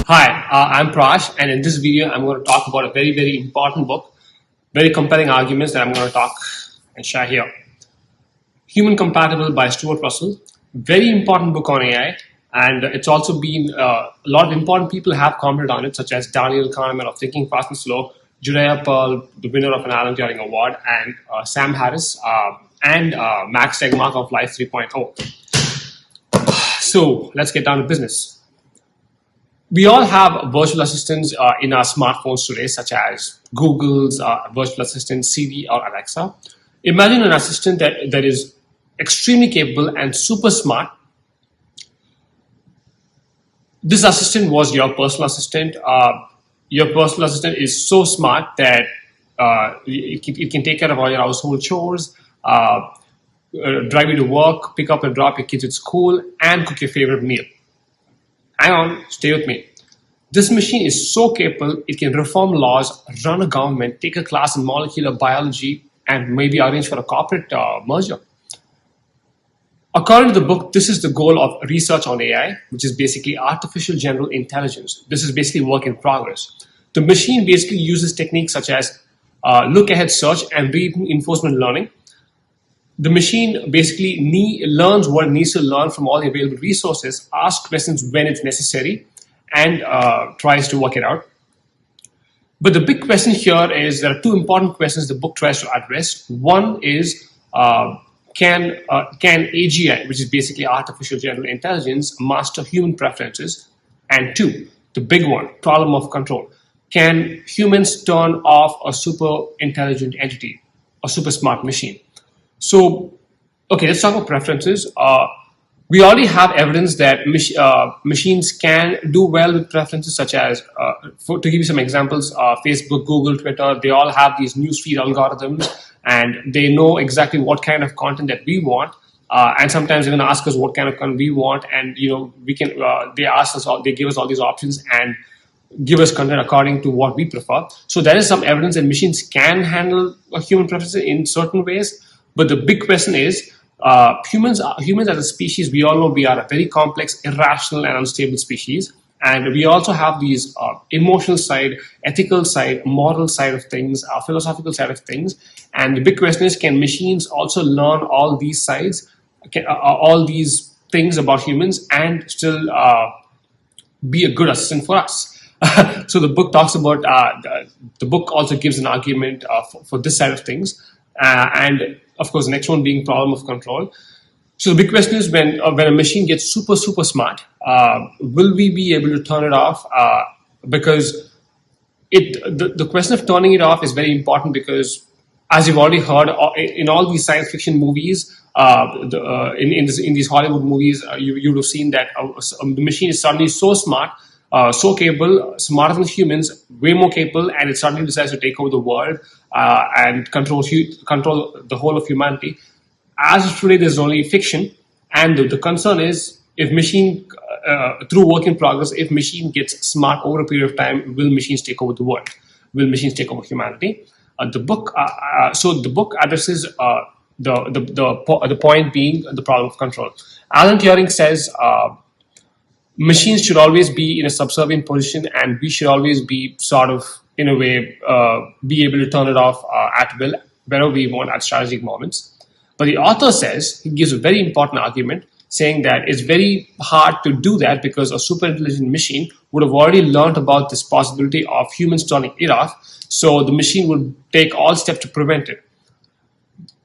Hi, I'm Prash, and in this video, I'm going to talk about a very, very important book, very compelling arguments that I'm going to talk and share here. Human Compatible by Stuart Russell, very important book on AI, and it's also been a lot of important people have commented on it, such as Daniel Kahneman of Thinking Fast and Slow, Judea Pearl, the winner of an Alan Turing Award, and Sam Harris, and Max Tegmark of Life 3.0. So let's get down to business. We all have virtual assistants in our smartphones today, such as Google's virtual assistant, Siri, or Alexa. Imagine an assistant that is extremely capable and super smart. This assistant was your personal assistant. Your personal assistant is so smart that it can take care of all your household chores, drive you to work, pick up and drop your kids at school, and cook your favorite meal. Hang on, stay with me. This machine is so capable, it can reform laws, run a government, take a class in molecular biology, and maybe arrange for a corporate merger. According to the book, this is the goal of research on AI, which is basically artificial general intelligence. This is basically work in progress. The machine basically uses techniques such as look-ahead search and reinforcement learning. The machine basically learns what it needs to learn from all the available resources, asks questions when it's necessary, and tries to work it out. But the big question here is there are two important questions the book tries to address. One is can AGI, which is basically artificial general intelligence, master human preferences? And two, the big one, problem of control. Can humans turn off a super intelligent entity, a super smart machine? So, okay, let's talk about preferences. We already have evidence that machines can do well with preferences, such as, to give you some examples, Facebook, Google, Twitter, they all have these newsfeed algorithms, and they know exactly what kind of content that we want. And sometimes they're going to ask us what kind of content we want, and we can. They give us all these options and give us content according to what we prefer. So there is some evidence that machines can handle human preferences in certain ways. But the big question is, humans as a species, we all know we are a very complex, irrational, and unstable species. And we also have these emotional side, ethical side, moral side of things, philosophical side of things. And the big question is, can machines also learn all these sides, all these things about humans, and still be a good assistant for us? So the book talks about, the book also gives an argument for this side of things. And of course, the next one being problem of control. So the big question is, when a machine gets super smart, will we be able to turn it off? Because the question of turning it off is very important, because as you've already heard, in all these science fiction movies, in these Hollywood movies, you would have seen that the machine is suddenly so smart, so capable, smarter than humans, way more capable, and it suddenly decides to take over the world and control the whole of humanity. As of today, there's only fiction, and the concern is, if machine, through work in progress, if machine gets smart over a period of time, will machines take over the world? Will machines take over humanity? The book addresses the point being the problem of control. Alan Turing says machines should always be in a subservient position, and we should always be sort of, in a way, be able to turn it off at will whenever we want at strategic moments. But the author says, he gives a very important argument, saying that it's very hard to do that because a super intelligent machine would have already learned about this possibility of humans turning it off, so the machine would take all steps to prevent it.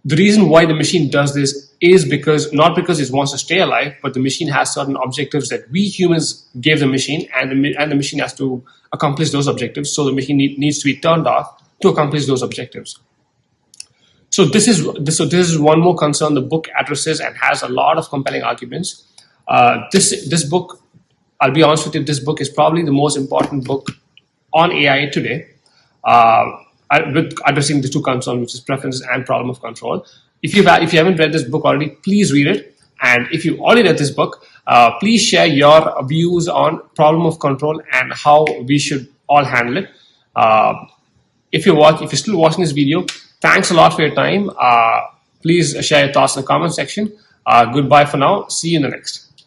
The reason why the machine does this is not because it wants to stay alive, but the machine has certain objectives that we humans gave the machine, and the machine has to accomplish those objectives. So the machine needs to be turned off to accomplish those objectives. So this is one more concern the book addresses and has a lot of compelling arguments. This book, I'll be honest with you, this book is probably the most important book on AI today, with addressing the two concerns, which is preferences and problem of control. If you haven't read this book already, please read it. And if you already read this book, please share your views on problem of control and how we should all handle it. If you're still watching this video, thanks a lot for your time. Please share your thoughts in the comment section. Goodbye for now. See you in the next.